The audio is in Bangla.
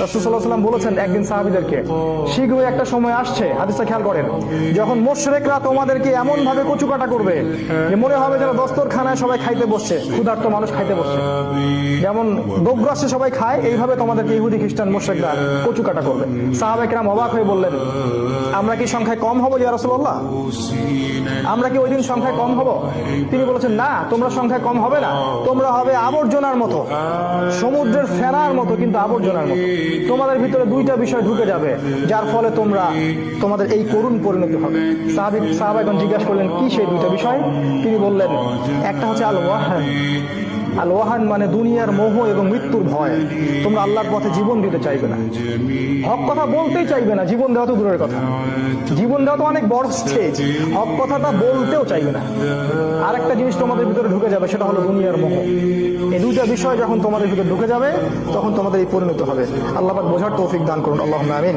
রাসূল সাল্লাল্লাহু আলাইহি ওয়াসাল্লাম বলেছেন একদিন সাহাবীদেরকে, শীঘ্রই একটা সময় আসছে, হাদিসটা খেয়াল করেন, যখন মুশরিকরা তোমাদেরকে এমন ভাবে কচুকাটা করবে যে মনে হবে যেন দস্তরখানায় সবাই খাইতে বসছে, ক্ষুধার্ত মানুষ খাইতে বসছে, যেমন দোগ্রাসে সবাই খায়, এইভাবে তোমাদেরকে ইহুদি খ্রিস্টান মুশরিকরা কচুকাটা করবে। সাহাবায়ে কেরাম অবাক হয়ে বললেন, আমরা কি সংখ্যায় কম হব ইয়া রাসূলুল্লাহ? আমরা কি ওই দিন সংখ্যায় কম হব? তিনি বলেছেন, না, তোমরা সংখ্যায় কম হবে না, তোমরা হবে আবর্জনার মতো, সমুদ্রের ফেনার মতো, কিন্তু আবর্জনার মতো। তোমাদের ভিতরে দুইটা বিষয় ঢুকে যাবে যার ফলে তোমাদের এই করুণ পরিণতি হবে। সাহাবাগণ জিজ্ঞাসা করলেন, কি সেই দুইটা বিষয়? তিনি বললেন, একটা হচ্ছে আল ওয়াহান। আল ওয়াহান মানে দুনিয়ার মোহ এবং মৃত্যুর ভয়। তোমরা আল্লাহর পথে জীবন দিতে চাইবে না, হক কথা বলতেই চাইবে না, জীবন দেওয়া তো দূরের কথা, জীবন দেওয়া তো অনেক বড় স্টেজ, হক কথাটা বলতেও চাইবে না। আর একটা জিনিস তোমাদের ভিতরে ঢুকে যাবে, সেটা হলো দুনিয়ার মোহ। এই দুইটা বিষয় যখন তোমাদের ভিতরে ঢুকে যাবে তখন তোমাদের এই পরিণতি হবে। আল্লাহ পাক বোঝার তৌফিক দান করুন, আল্লাহুম্মা আমিন।